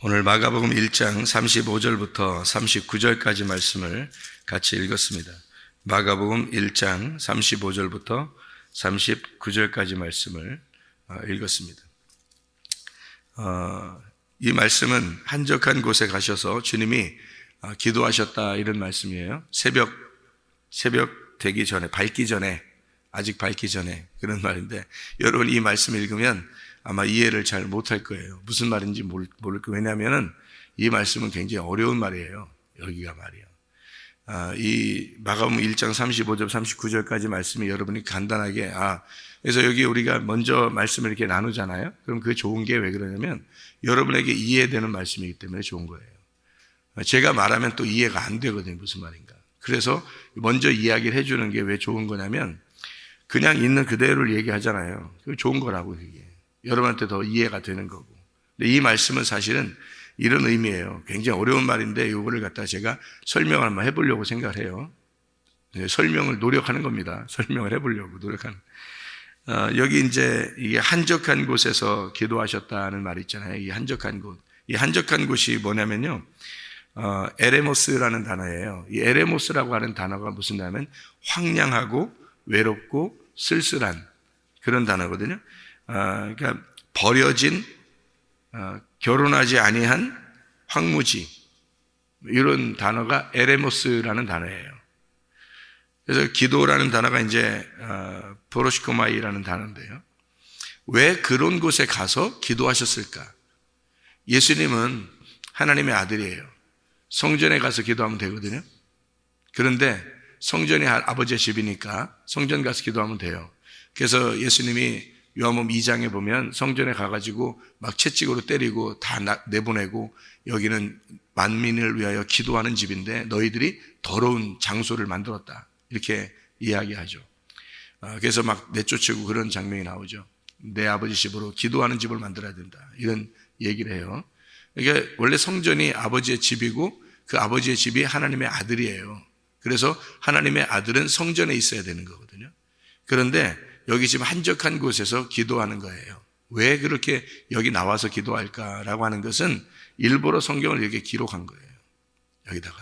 오늘 마가복음 1장 35절부터 39절까지 말씀을 같이 읽었습니다. 마가복음 1장 35절부터 39절까지 말씀을 읽었습니다. 이 말씀은 한적한 곳에 가셔서 주님이 기도하셨다 이런 말씀이에요. 새벽 되기 전에, 아직 밝기 전에 그런 말인데, 여러분 이 말씀 읽으면 아마 이해를 잘 못할 거예요. 무슨 말인지 모를 거예요. 왜냐하면 이 말씀은 굉장히 어려운 말이에요. 여기가 말이에요. 이 마가복음 1장 35절 39절까지 말씀이 여러분이 간단하게 그래서 여기 우리가 먼저 말씀을 이렇게 나누잖아요. 그럼 그게 좋은 게 왜 그러냐면 여러분에게 이해되는 말씀이기 때문에 좋은 거예요. 제가 말하면 또 이해가 안 되거든요. 무슨 말인가. 그래서 먼저 이야기를 해주는 게 왜 좋은 거냐면 그냥 있는 그대로를 얘기하잖아요. 그게 좋은 거라고. 그게 여러분한테 더 이해가 되는 거고. 근데 이 말씀은 사실은 이런 의미예요. 굉장히 어려운 말인데 이거를 갖다 제가 설명을 한번 해보려고 생각을 해요. 설명을 노력하는 겁니다. 설명을 해보려고 노력하는. 여기 이제 이게 한적한 곳에서 기도하셨다는 말이 있잖아요. 이 한적한 곳. 이 한적한 곳이 뭐냐면요. 에레모스라는 단어예요. 이 에레모스라고 하는 단어가 무슨 단어냐면 황량하고 외롭고 쓸쓸한 그런 단어거든요. 그러니까 버려진, 결혼하지 아니한 황무지, 이런 단어가 에레모스라는 단어예요. 그래서 기도라는 단어가 이제 보로시코마이라는 단어인데요. 왜 그런 곳에 가서 기도하셨을까? 예수님은 하나님의 아들이에요. 성전에 가서 기도하면 되거든요. 그런데 성전이 아버지의 집이니까 성전 가서 기도하면 돼요. 그래서 예수님이 요한복음 2장에 보면 성전에 가가지고 막 채찍으로 때리고 다 내보내고 여기는 만민을 위하여 기도하는 집인데 너희들이 더러운 장소를 만들었다, 이렇게 이야기하죠. 그래서 막 내쫓고 그런 장면이 나오죠. 내 아버지 집으로 기도하는 집을 만들어야 된다, 이런 얘기를 해요. 그러니까 원래 성전이 아버지의 집이고 그 아버지의 집이 하나님의 아들이에요. 그래서 하나님의 아들은 성전에 있어야 되는 거거든요. 그런데 여기 지금 한적한 곳에서 기도하는 거예요. 왜 그렇게 여기 나와서 기도할까라고 하는 것은 일부러 성경을 이렇게 기록한 거예요. 여기다가.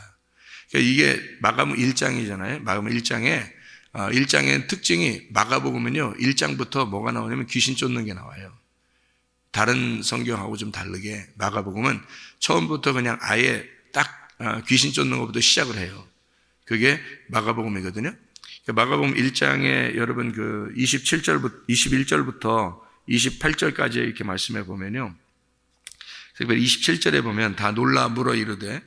그러니까 이게 마가복음 1장이잖아요. 마가복음 1장의 특징이, 마가복음은요 1장부터 뭐가 나오냐면 귀신 쫓는 게 나와요. 다른 성경하고 좀 다르게 마가복음은 처음부터 그냥 아예 딱 귀신 쫓는 것부터 시작을 해요. 그게 마가복음이거든요. 마가복음 1장에 여러분 그 21절부터 28절까지 이렇게 말씀해 보면요. 특별히 27절에 보면 다 놀라 물어 이르되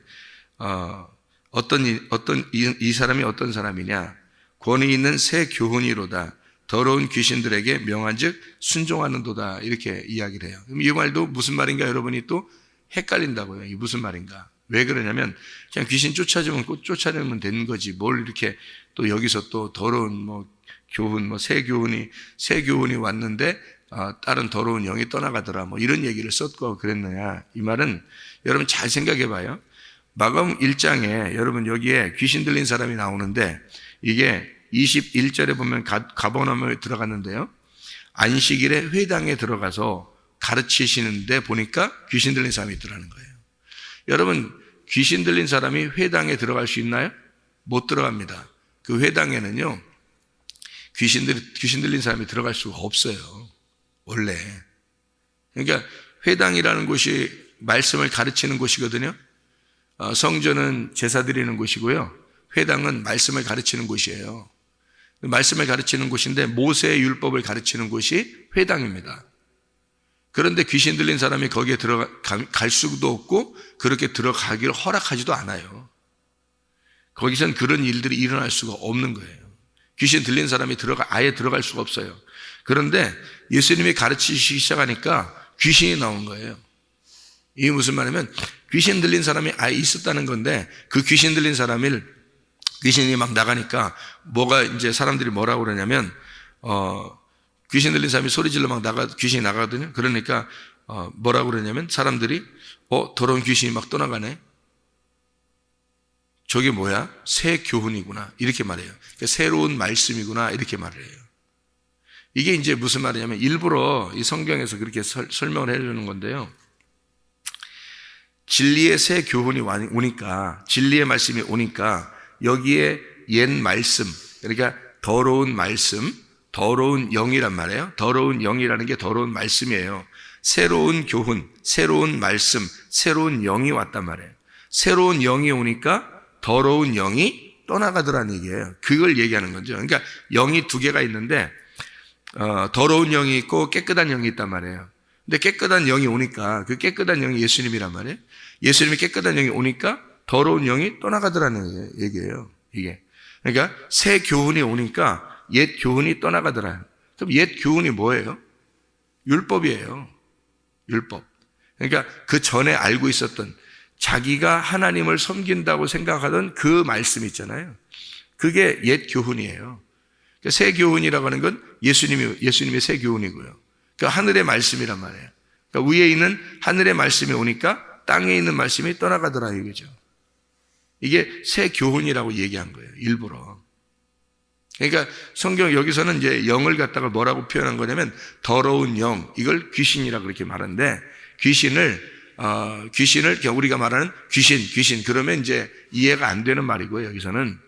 이 사람이 어떤 사람이냐? 권위 있는 새 교훈이로다. 더러운 귀신들에게 명한즉 순종하는도다, 이렇게 이야기를 해요. 그럼 이 말도 무슨 말인가 여러분이 또 헷갈린다고요. 이게 무슨 말인가? 왜 그러냐면 그냥 귀신 쫓아내면 되는 거지, 뭘 이렇게 또 여기서 또 더러운 교훈, 새 교훈이 왔는데 다른 더러운 영이 떠나가더라, 이런 얘기를 썼고 그랬느냐? 이 말은 여러분 잘 생각해 봐요. 마가복음 1장에 여러분 여기에 귀신 들린 사람이 나오는데 이게 21절에 보면 가버나움에 들어갔는데요. 안식일에 회당에 들어가서 가르치시는데 보니까 귀신 들린 사람이 있더라는 거예요. 여러분, 귀신 들린 사람이 회당에 들어갈 수 있나요? 못 들어갑니다. 그 회당에는요, 귀신 들린 사람이 들어갈 수가 없어요. 원래. 그러니까 회당이라는 곳이 말씀을 가르치는 곳이거든요. 성전은 제사 드리는 곳이고요. 회당은 말씀을 가르치는 곳이에요. 말씀을 가르치는 곳인데 모세의 율법을 가르치는 곳이 회당입니다. 그런데 귀신 들린 사람이 거기에 갈 수도 없고 그렇게 들어가기를 허락하지도 않아요. 거기선 그런 일들이 일어날 수가 없는 거예요. 귀신 들린 사람이 아예 들어갈 수가 없어요. 그런데 예수님이 가르치시기 시작하니까 귀신이 나온 거예요. 이게 무슨 말이냐면 귀신 들린 사람이 아예 있었다는 건데 그 귀신 들린 사람을 귀신이 막 나가니까 이제 사람들이 뭐라고 그러냐면 귀신 들린 사람이 소리질러 귀신이 나가거든요. 그러니까 뭐라고 그러냐면 사람들이 더러운 귀신이 막 떠나가네. 저게 뭐야? 새 교훈이구나, 이렇게 말해요. 그러니까 새로운 말씀이구나, 이렇게 말을 해요. 이게 이제 무슨 말이냐면 일부러 이 성경에서 그렇게 설명을 해주는 건데요. 진리의 새 교훈이 오니까, 진리의 말씀이 오니까 여기에 옛 말씀, 그러니까 더러운 말씀, 더러운 영이란 말이에요. 더러운 영이라는 게 더러운 말씀이에요. 새로운 교훈, 새로운 말씀, 새로운 영이 왔단 말이에요. 새로운 영이 오니까 더러운 영이 떠나가더라는 얘기예요. 그걸 얘기하는 거죠. 그러니까 영이 두 개가 있는데 더러운 영이 있고 깨끗한 영이 있단 말이에요. 근데 깨끗한 영이 오니까 그 깨끗한 영이 예수님이란 말이에요. 예수님이 깨끗한 영이 오니까 더러운 영이 떠나가더라는 얘기예요. 이게. 그러니까 새 교훈이 오니까 옛 교훈이 떠나가더라. 그럼 옛 교훈이 뭐예요? 율법이에요. 율법. 그러니까 그 전에 알고 있었던 자기가 하나님을 섬긴다고 생각하던 그 말씀 있잖아요. 그게 옛 교훈이에요. 그러니까 새 교훈이라고 하는 건 예수님의 새 교훈이고요. 그 하늘의 말씀이란 말이에요. 그러니까 위에 있는 하늘의 말씀이 오니까 땅에 있는 말씀이 떠나가더라 이거죠. 이게 새 교훈이라고 얘기한 거예요. 일부러. 그러니까 성경 여기서는 이제 영을 갖다가 뭐라고 표현한 거냐면 더러운 영, 이걸 귀신이라고 그렇게 말하는데 귀신을 우리가 말하는 귀신 그러면 이제 이해가 안 되는 말이고요. 여기서는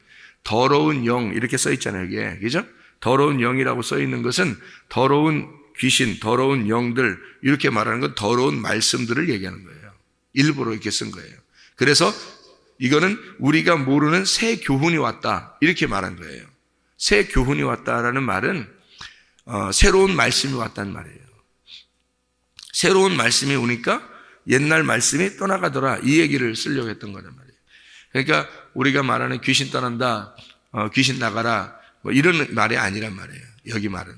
더러운 영 이렇게 써 있잖아요. 이게 그죠? 더러운 영이라고 써 있는 것은 더러운 귀신, 더러운 영들 이렇게 말하는 건 더러운 말씀들을 얘기하는 거예요. 일부러 이렇게 쓴 거예요. 그래서 이거는 우리가 모르는 새 교훈이 왔다 이렇게 말한 거예요. 새 교훈이 왔다라는 말은 새로운 말씀이 왔다는 말이에요. 새로운 말씀이 오니까 옛날 말씀이 떠나가더라 이 얘기를 쓰려고 했던 거란 말이에요. 그러니까 우리가 말하는 귀신 떠난다, 귀신 나가라 뭐 이런 말이 아니란 말이에요. 여기 말은.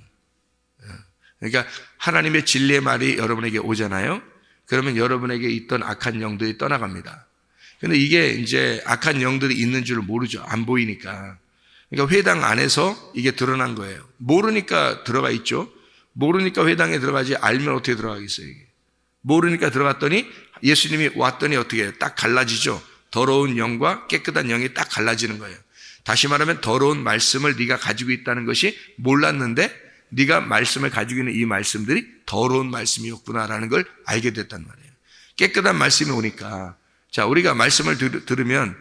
그러니까 하나님의 진리의 말이 여러분에게 오잖아요. 그러면 여러분에게 있던 악한 영들이 떠나갑니다. 근데 이게 이제 악한 영들이 있는 줄 모르죠. 안 보이니까. 그러니까 회당 안에서 이게 드러난 거예요. 모르니까 들어가 있죠. 모르니까 회당에 들어가지 알면 어떻게 들어가겠어요, 이게. 모르니까 들어갔더니 예수님이 왔더니 어떻게 해요? 딱 갈라지죠. 더러운 영과 깨끗한 영이 딱 갈라지는 거예요. 다시 말하면 더러운 말씀을 네가 가지고 있다는 것이 몰랐는데 네가 말씀을 가지고 있는 이 말씀들이 더러운 말씀이었구나라는 걸 알게 됐단 말이에요. 깨끗한 말씀이 오니까 자, 우리가 말씀을 들으면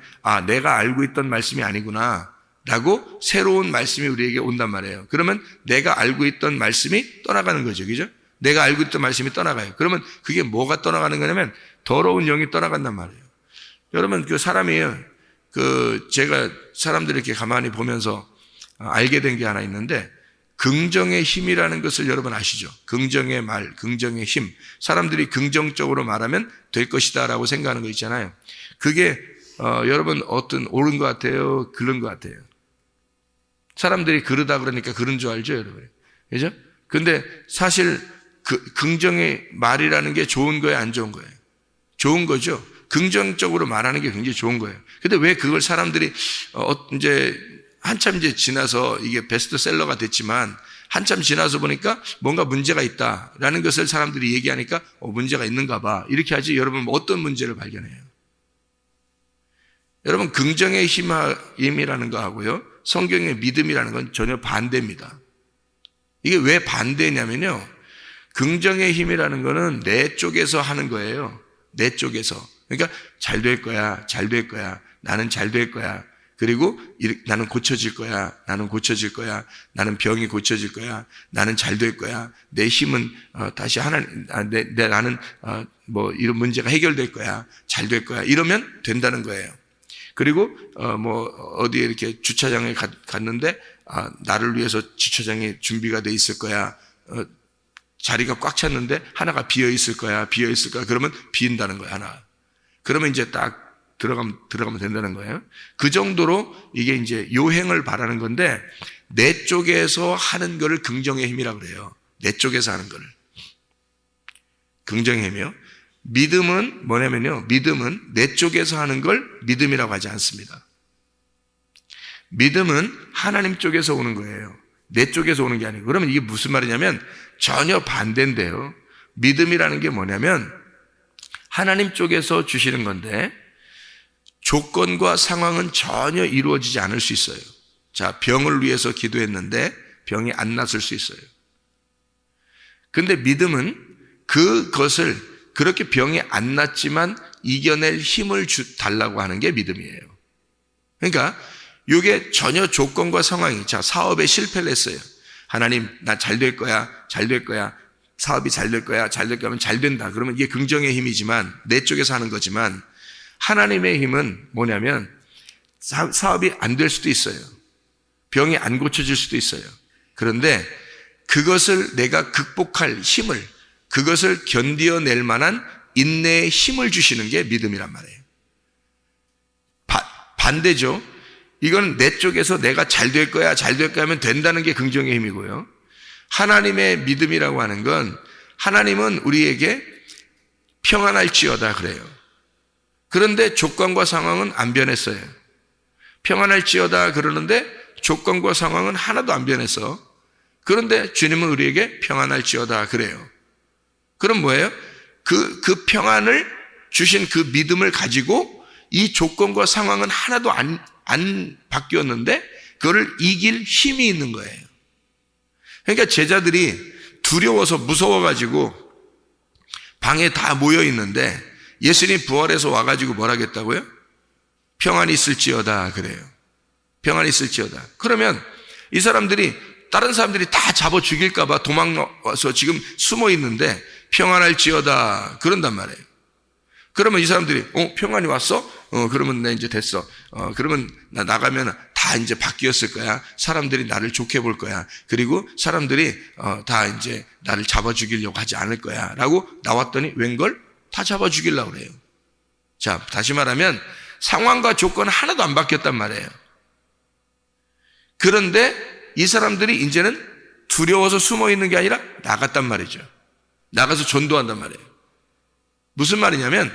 내가 알고 있던 말씀이 아니구나 라고 새로운 말씀이 우리에게 온단 말이에요. 그러면 내가 알고 있던 말씀이 떠나가는 거죠. 그죠? 내가 알고 있던 말씀이 떠나가요. 그러면 그게 뭐가 떠나가는 거냐면 더러운 영이 떠나간단 말이에요. 여러분 제가 사람들을 이렇게 가만히 보면서 알게 된 게 하나 있는데 긍정의 힘이라는 것을 여러분 아시죠? 긍정의 말, 긍정의 힘. 사람들이 긍정적으로 말하면 될 것이다 라고 생각하는 거 있잖아요. 그게 여러분 옳은 것 같아요? 그런 것 같아요? 사람들이 그러다 그러니까 그런 줄 알죠, 여러분? 그죠? 근데 사실 긍정의 말이라는 게 좋은 거예요, 안 좋은 거예요? 좋은 거죠. 긍정적으로 말하는 게 굉장히 좋은 거예요. 근데 왜 그걸 사람들이 이제 한참 이제 지나서 이게 베스트셀러가 됐지만 한참 지나서 보니까 뭔가 문제가 있다라는 것을 사람들이 얘기하니까 문제가 있는가 봐 이렇게 하지. 여러분 어떤 문제를 발견해요? 여러분 긍정의 힘이라는 거 하고요 성경의 믿음이라는 건 전혀 반대입니다. 이게 왜 반대냐면요, 긍정의 힘이라는 거는 내 쪽에서 하는 거예요. 내 쪽에서. 그러니까 잘 될 거야, 잘 될 거야, 나는 잘 될 거야, 그리고 나는 고쳐질 거야, 나는 고쳐질 거야, 나는 병이 고쳐질 거야, 나는 잘 될 거야, 내 힘은 다시 나는 이런 문제가 해결될 거야, 잘 될 거야, 이러면 된다는 거예요. 그리고 어디에 이렇게 주차장에 갔는데 나를 위해서 주차장에 준비가 돼 있을 거야, 자리가 꽉 찼는데 하나가 비어 있을 거야, 그러면 비인다는 거야, 하나. 그러면 이제 딱 들어가면 된다는 거예요. 그 정도로 이게 이제 요행을 바라는 건데, 내 쪽에서 하는 거를 긍정의 힘이라고 그래요. 내 쪽에서 하는 거를. 긍정의 힘이요. 믿음은 뭐냐면요, 믿음은 내 쪽에서 하는 걸 믿음이라고 하지 않습니다. 믿음은 하나님 쪽에서 오는 거예요. 내 쪽에서 오는 게 아니고. 그러면 이게 무슨 말이냐면 전혀 반대인데요. 믿음이라는 게 뭐냐면 하나님 쪽에서 주시는 건데 조건과 상황은 전혀 이루어지지 않을 수 있어요. 자, 병을 위해서 기도했는데 병이 안 났을 수 있어요. 근데 믿음은 그것을 그렇게 병이 안 낫지만 이겨낼 힘을 달라고 하는 게 믿음이에요. 그러니까 이게 전혀 조건과 상황이, 자, 사업에 실패를 했어요. 하나님, 나 잘 될 거야, 잘 될 거야. 사업이 잘 될 거야, 잘 될 거면 잘 된다. 그러면 이게 긍정의 힘이지만, 내 쪽에서 하는 거지만, 하나님의 힘은 뭐냐면 사업이 안 될 수도 있어요. 병이 안 고쳐질 수도 있어요. 그런데 그것을 내가 극복할 힘을, 그것을 견뎌낼 만한 인내의 힘을 주시는 게 믿음이란 말이에요. 반대죠. 이건 내 쪽에서 내가 잘 될 거야, 잘 될 거야 하면 된다는 게 긍정의 힘이고요. 하나님의 믿음이라고 하는 건, 하나님은 우리에게 평안할지어다 그래요. 그런데 조건과 상황은 안 변했어요. 평안할지어다 그러는데 조건과 상황은 하나도 안 변했어. 그런데 주님은 우리에게 평안할지어다 그래요. 그럼 뭐예요? 그 평안을 주신 그 믿음을 가지고 이 조건과 상황은 하나도 안 바뀌었는데 그거를 이길 힘이 있는 거예요. 그러니까 제자들이 두려워서 무서워가지고 방에 다 모여 있는데 예수님 부활해서 와가지고 뭐라겠다고요? 평안이 있을지어다 그래요. 평안이 있을지어다. 그러면 이 사람들이, 다른 사람들이 다 잡아 죽일까봐 도망와서 지금 숨어 있는데 평안할지어다 그런단 말이에요. 그러면 이 사람들이 평안이 왔어? 그러면 나 이제 됐어. 그러면 나 나가면 다 이제 바뀌었을 거야. 사람들이 나를 좋게 볼 거야. 그리고 사람들이 다 이제 나를 잡아 죽이려고 하지 않을 거야 라고 나왔더니 웬걸? 다 잡아 죽이려고 그래요. 자, 다시 말하면 상황과 조건 하나도 안 바뀌었단 말이에요. 그런데 이 사람들이 이제는 두려워서 숨어 있는 게 아니라 나갔단 말이죠. 나가서 전도한단 말이에요. 무슨 말이냐면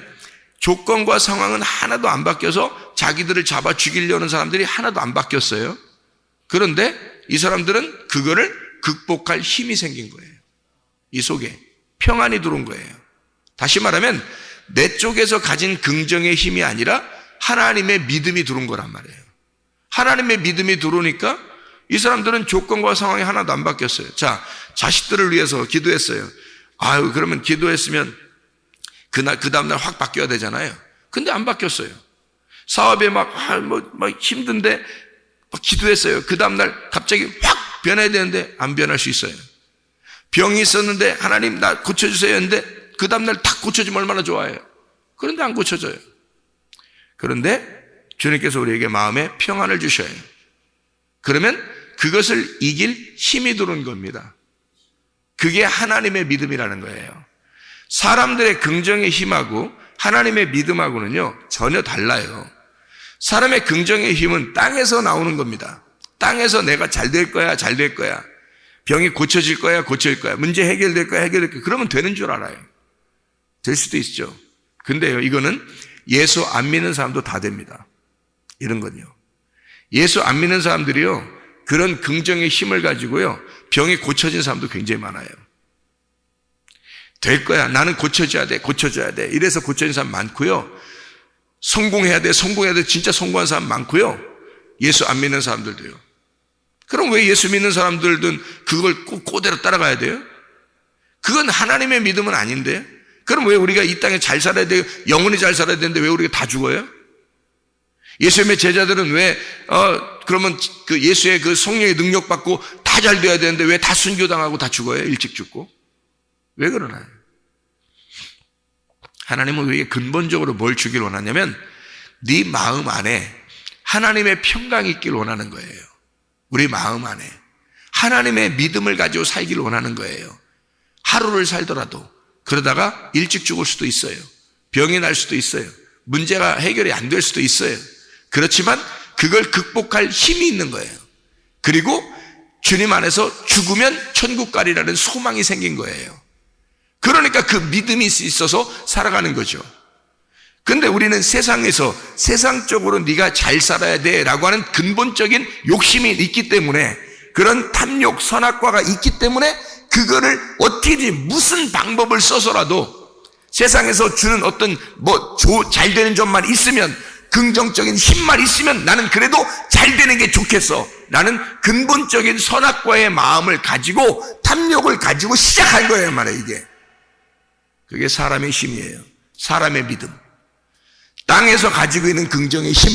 조건과 상황은 하나도 안 바뀌어서 자기들을 잡아 죽이려는 사람들이 하나도 안 바뀌었어요. 그런데 이 사람들은 그거를 극복할 힘이 생긴 거예요. 이 속에 평안이 들어온 거예요. 다시 말하면 내 쪽에서 가진 긍정의 힘이 아니라 하나님의 믿음이 들어온 거란 말이에요. 하나님의 믿음이 들어오니까 이 사람들은 조건과 상황이 하나도 안 바뀌었어요. 자, 자식들을 위해서 기도했어요. 아유, 그러면 기도했으면 그 다음날 확 바뀌어야 되잖아요. 근데 안 바뀌었어요. 사업에 막 힘든데 막 기도했어요. 그 다음날 갑자기 확 변해야 되는데 안 변할 수 있어요. 병이 있었는데 하나님 나 고쳐주세요 했는데 그 다음날 탁 고쳐지면 얼마나 좋아해요. 그런데 안 고쳐져요. 그런데 주님께서 우리에게 마음에 평안을 주셔요. 그러면 그것을 이길 힘이 들어온 겁니다. 그게 하나님의 믿음이라는 거예요. 사람들의 긍정의 힘하고 하나님의 믿음하고는요 전혀 달라요. 사람의 긍정의 힘은 땅에서 나오는 겁니다. 땅에서 내가 잘 될 거야, 잘 될 거야. 병이 고쳐질 거야, 고쳐질 거야. 문제 해결될 거야, 해결될 거야. 그러면 되는 줄 알아요. 될 수도 있죠. 근데요, 이거는 예수 안 믿는 사람도 다 됩니다. 이런 건요. 예수 안 믿는 사람들이요, 그런 긍정의 힘을 가지고요, 병이 고쳐진 사람도 굉장히 많아요. 될 거야. 나는 고쳐줘야 돼. 고쳐줘야 돼. 이래서 고쳐진 사람 많고요. 성공해야 돼. 성공해야 돼. 진짜 성공한 사람 많고요. 예수 안 믿는 사람들도요. 그럼 왜 예수 믿는 사람들은 그걸 꼭 그대로 따라가야 돼요? 그건 하나님의 믿음은 아닌데. 그럼 왜 우리가 이 땅에 잘 살아야 돼요? 영원히 잘 살아야 되는데 왜 우리가 다 죽어요? 예수님의 제자들은 왜 그러면 그 예수의 그 성령의 능력 받고 다 잘 돼야 되는데 왜 다 순교당하고 다 죽어요? 일찍 죽고. 왜 그러나요? 하나님은 우리에게 근본적으로 뭘 주길 원하냐면 네 마음 안에 하나님의 평강이 있길 원하는 거예요. 우리 마음 안에 하나님의 믿음을 가지고 살기를 원하는 거예요. 하루를 살더라도 그러다가 일찍 죽을 수도 있어요. 병이 날 수도 있어요. 문제가 해결이 안 될 수도 있어요. 그렇지만 그걸 극복할 힘이 있는 거예요. 그리고 주님 안에서 죽으면 천국 가리라는 소망이 생긴 거예요. 그러니까 그 믿음이 있어서 살아가는 거죠. 근데 우리는 세상에서 세상적으로 네가 잘 살아야 돼 라고 하는 근본적인 욕심이 있기 때문에, 그런 탐욕, 선악과가 있기 때문에 그거를 어떻게든지 무슨 방법을 써서라도 세상에서 주는 어떤 잘 되는 점만 있으면, 긍정적인 힘만 있으면 나는 그래도 잘 되는 게 좋겠어 라는 근본적인 선악과의 마음을 가지고 탐욕을 가지고 시작한 거예요 말이에요. 이게 그게 사람의 힘이에요. 사람의 믿음. 땅에서 가지고 있는 긍정의 힘.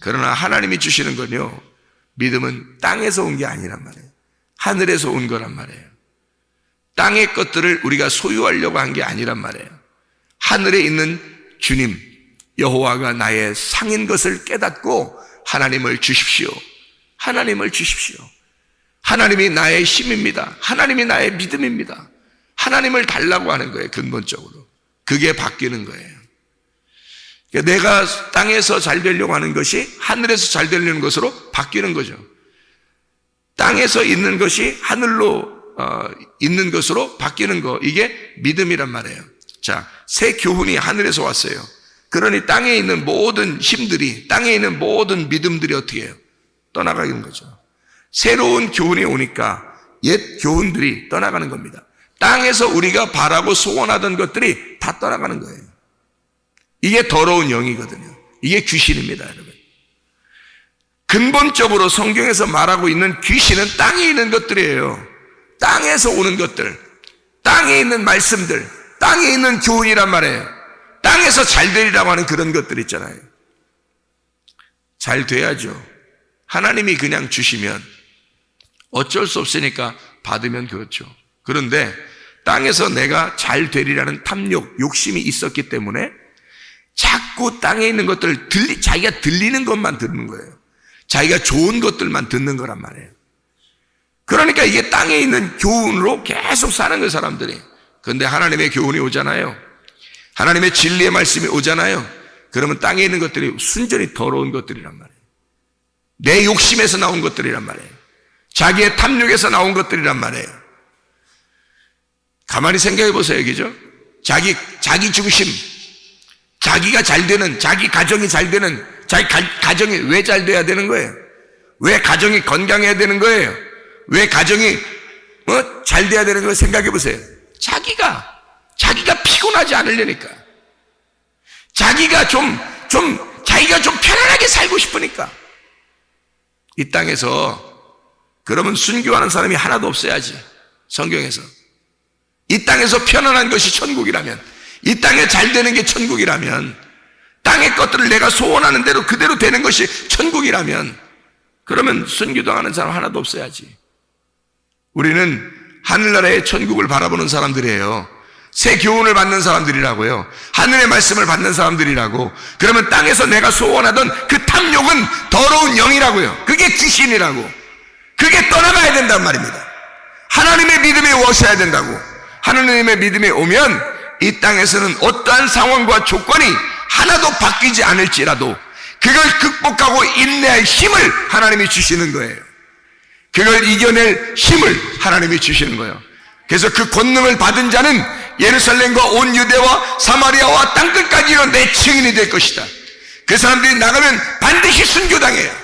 그러나 하나님이 주시는 건요, 믿음은 땅에서 온 게 아니란 말이에요. 하늘에서 온 거란 말이에요. 땅의 것들을 우리가 소유하려고 한 게 아니란 말이에요. 하늘에 있는 주님, 여호와가 나의 상인 것을 깨닫고 하나님을 주십시오. 하나님을 주십시오. 하나님이 나의 힘입니다. 하나님이 나의 믿음입니다. 하나님을 달라고 하는 거예요. 근본적으로. 그게 바뀌는 거예요. 내가 땅에서 잘 되려고 하는 것이 하늘에서 잘 되려는 것으로 바뀌는 거죠. 땅에서 있는 것이 하늘로 있는 것으로 바뀌는 거, 이게 믿음이란 말이에요. 자, 새 교훈이 하늘에서 왔어요. 그러니 땅에 있는 모든 힘들이, 땅에 있는 모든 믿음들이 어떻게 해요? 떠나가는 거죠. 새로운 교훈이 오니까 옛 교훈들이 떠나가는 겁니다. 땅에서 우리가 바라고 소원하던 것들이 다 떠나가는 거예요. 이게 더러운 영이거든요. 이게 귀신입니다, 여러분. 근본적으로 성경에서 말하고 있는 귀신은 땅에 있는 것들이에요. 땅에서 오는 것들, 땅에 있는 말씀들, 땅에 있는 교훈이란 말이에요. 땅에서 잘 되리라고 하는 그런 것들 있잖아요. 잘 돼야죠. 하나님이 그냥 주시면 어쩔 수 없으니까 받으면 그렇죠. 그런데 땅에서 내가 잘 되리라는 탐욕, 욕심이 있었기 때문에 자꾸 땅에 있는 것들을 자기가 들리는 것만 듣는 거예요. 자기가 좋은 것들만 듣는 거란 말이에요. 그러니까 이게 땅에 있는 교훈으로 계속 사는 거예요, 사람들이. 그런데 하나님의 교훈이 오잖아요. 하나님의 진리의 말씀이 오잖아요. 그러면 땅에 있는 것들이 순전히 더러운 것들이란 말이에요. 내 욕심에서 나온 것들이란 말이에요. 자기의 탐욕에서 나온 것들이란 말이에요. 가만히 생각해 보세요, 그죠? 자기 중심, 자기가 잘 되는, 자기 가정이 잘 되는, 자기 가정이 왜 잘 돼야 되는 거예요? 왜 가정이 건강해야 되는 거예요? 왜 가정이 잘 돼야 되는 걸 생각해 보세요. 자기가 피곤하지 않으려니까. 자기가 자기가 좀 편안하게 살고 싶으니까. 이 땅에서 그러면 순교하는 사람이 하나도 없어야지. 성경에서. 이 땅에서 편안한 것이 천국이라면, 이 땅에 잘 되는 게 천국이라면, 땅의 것들을 내가 소원하는 대로 그대로 되는 것이 천국이라면, 그러면 순교당하는 사람 하나도 없어야지. 우리는 하늘나라의 천국을 바라보는 사람들이에요. 새 교훈을 받는 사람들이라고요. 하늘의 말씀을 받는 사람들이라고. 그러면 땅에서 내가 소원하던 그 탐욕은 더러운 영이라고요. 그게 귀신이라고. 그게 떠나가야 된단 말입니다. 하나님의 믿음이 오셔야 된다고. 하나님의 믿음이 오면 이 땅에서는 어떠한 상황과 조건이 하나도 바뀌지 않을지라도 그걸 극복하고 인내할 힘을 하나님이 주시는 거예요. 그걸 이겨낼 힘을 하나님이 주시는 거예요. 그래서 그 권능을 받은 자는 예루살렘과 온 유대와 사마리아와 땅끝까지로 내 증인이 될 것이다. 그 사람들이 나가면 반드시 순교당해요.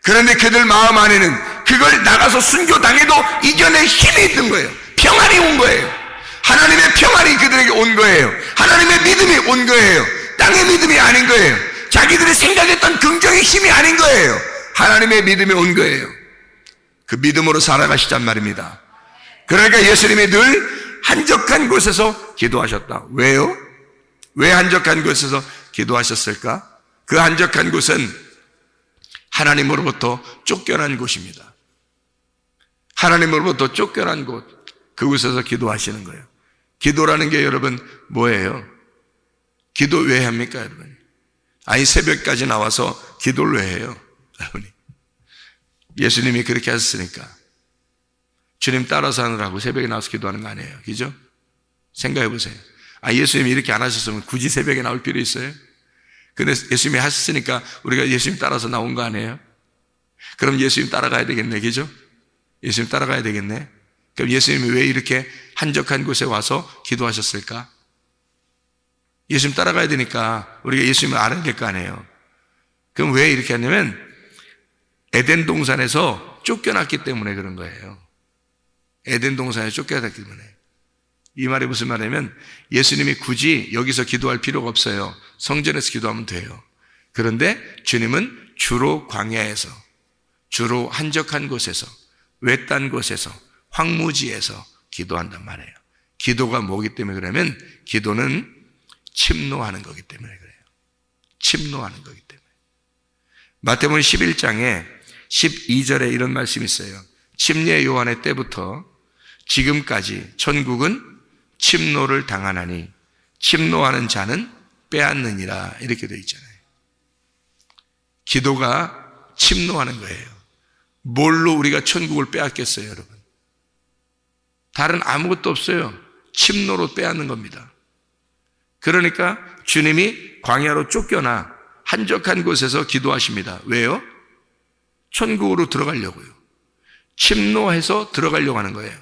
그런데 그들 마음 안에는 그걸 나가서 순교당해도 이겨낼 힘이 있는 거예요. 평안이 온 거예요. 하나님의 평안이 그들에게 온 거예요. 하나님의 믿음이 온 거예요. 땅의 믿음이 아닌 거예요. 자기들이 생각했던 긍정의 힘이 아닌 거예요. 하나님의 믿음이 온 거예요. 그 믿음으로 살아가시단 말입니다. 그러니까 예수님이 늘 한적한 곳에서 기도하셨다. 왜요? 왜 한적한 곳에서 기도하셨을까? 그 한적한 곳은 하나님으로부터 쫓겨난 곳입니다. 하나님으로부터 쫓겨난 곳, 그곳에서 기도하시는 거예요. 기도라는 게 여러분 뭐예요? 기도 왜 합니까, 여러분? 아니, 새벽까지 나와서 기도를 왜 해요, 여러분이? 예수님이 그렇게 하셨으니까. 주님 따라서 하느라고 새벽에 나와서 기도하는 거 아니에요. 그죠? 생각해 보세요. 예수님이 이렇게 안 하셨으면 굳이 새벽에 나올 필요 있어요? 근데 예수님이 하셨으니까 우리가 예수님 따라서 나온 거 아니에요? 그럼 예수님 따라가야 되겠네. 그죠? 예수님 따라가야 되겠네. 그럼 예수님이 왜 이렇게 한적한 곳에 와서 기도하셨을까? 예수님 따라가야 되니까 우리가 예수님을 알아야 될 거 아니에요. 그럼 왜 이렇게 하냐면 에덴 동산에서 쫓겨났기 때문에 그런 거예요. 에덴 동산에 쫓겨났기 때문에. 이 말이 무슨 말이냐면 예수님이 굳이 여기서 기도할 필요가 없어요. 성전에서 기도하면 돼요. 그런데 주님은 주로 광야에서, 주로 한적한 곳에서, 외딴 곳에서, 황무지에서 기도한단 말이에요. 기도가 뭐기 때문에 그러면 기도는 침노하는 거기 때문에 그래요. 침노하는 거기 때문에. 마태복음 11장에 12절에 이런 말씀이 있어요. 침례 요한의 때부터 지금까지 천국은 침노를 당하나니 침노하는 자는 빼앗느니라 이렇게 되어 있잖아요. 기도가 침노하는 거예요. 뭘로 우리가 천국을 빼앗겠어요, 여러분? 다른 아무것도 없어요. 침노로 빼앗는 겁니다. 그러니까 주님이 광야로 쫓겨나 한적한 곳에서 기도하십니다. 왜요? 천국으로 들어가려고요. 침노해서 들어가려고 하는 거예요.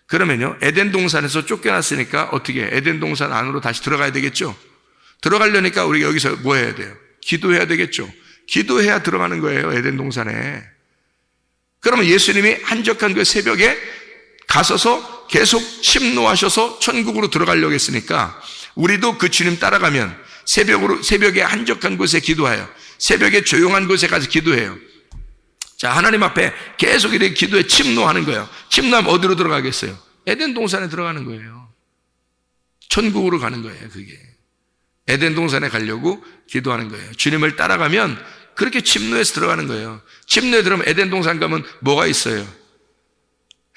그러면요, 에덴 동산에서 쫓겨났으니까 어떻게 에덴 동산 안으로 다시 들어가야 되겠죠? 들어가려니까 우리가 여기서 뭐 해야 돼요? 기도해야 되겠죠? 기도해야 들어가는 거예요, 에덴 동산에. 그러면 예수님이 한적한 그 새벽에 가서서 계속 침노하셔서 천국으로 들어가려고 했으니까 우리도 그 주님 따라가면 새벽에 한적한 곳에 기도해요. 새벽에 조용한 곳에 가서 기도해요. 자, 하나님 앞에 계속 이렇게 기도에 침노하는 거예요. 침노하면 어디로 들어가겠어요? 에덴 동산에 들어가는 거예요. 천국으로 가는 거예요, 그게. 에덴 동산에 가려고 기도하는 거예요. 주님을 따라가면 그렇게 침노해서 들어가는 거예요. 침노에 들어가면 에덴 동산 가면 뭐가 있어요?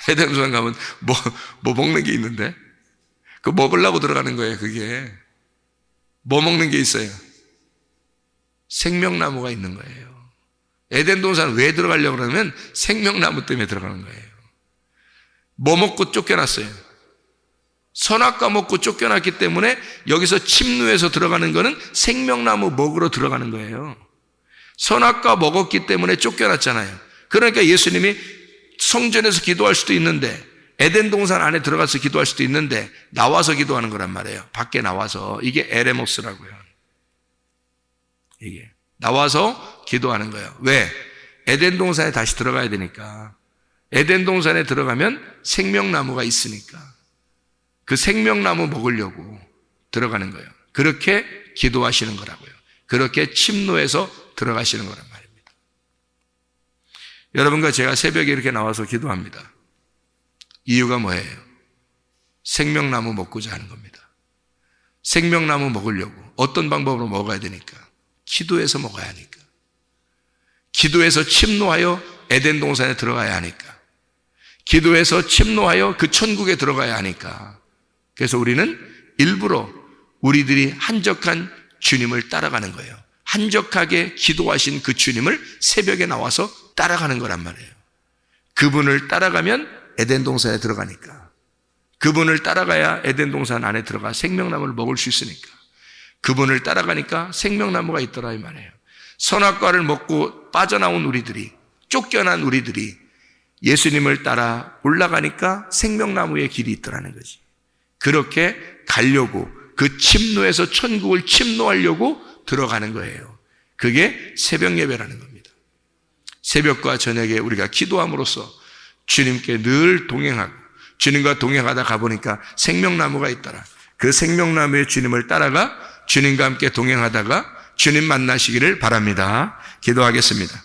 에덴 동산 가면 뭐 먹는 게 있는데? 그거 먹으려고 들어가는 거예요, 그게. 뭐 먹는 게 있어요? 생명나무가 있는 거예요. 에덴 동산 왜 들어가려고 그러면 생명나무 때문에 들어가는 거예요. 뭐 먹고 쫓겨났어요? 선악과 먹고 쫓겨났기 때문에 여기서 침노해서 들어가는 거는 생명나무 먹으러 들어가는 거예요. 선악과 먹었기 때문에 쫓겨났잖아요. 그러니까 예수님이 성전에서 기도할 수도 있는데 에덴 동산 안에 들어가서 기도할 수도 있는데 나와서 기도하는 거란 말이에요. 밖에 나와서. 이게 에레모스라고요. 이게 나와서 기도하는 거예요. 왜? 에덴 동산에 다시 들어가야 되니까. 에덴 동산에 들어가면 생명나무가 있으니까 그 생명나무 먹으려고 들어가는 거예요. 그렇게 기도하시는 거라고요. 그렇게 침노해서 들어가시는 거란 말입니다. 여러분과 제가 새벽에 이렇게 나와서 기도합니다. 이유가 뭐예요? 생명나무 먹고자 하는 겁니다. 생명나무 먹으려고 어떤 방법으로 먹어야 되니까? 기도해서 먹어야 하니까. 기도해서 침노하여 에덴 동산에 들어가야 하니까. 기도해서 침노하여 그 천국에 들어가야 하니까. 그래서 우리는 일부러 우리들이 한적한 주님을 따라가는 거예요. 한적하게 기도하신 그 주님을 새벽에 나와서 따라가는 거란 말이에요. 그분을 따라가면 에덴 동산에 들어가니까. 그분을 따라가야 에덴 동산 안에 들어가 생명나무를 먹을 수 있으니까. 그분을 따라가니까 생명나무가 있더라 이 말이에요. 선악과를 먹고 빠져나온 우리들이, 쫓겨난 우리들이 예수님을 따라 올라가니까 생명나무의 길이 있더라는 거지. 그렇게 가려고, 그 침노에서 천국을 침노하려고 들어가는 거예요. 그게 새벽 예배라는 겁니다. 새벽과 저녁에 우리가 기도함으로써 주님께 늘 동행하고, 주님과 동행하다 가보니까 생명나무가 있더라. 그 생명나무의 주님을 따라가 주님과 함께 동행하다가 주님 만나시기를 바랍니다. 기도하겠습니다.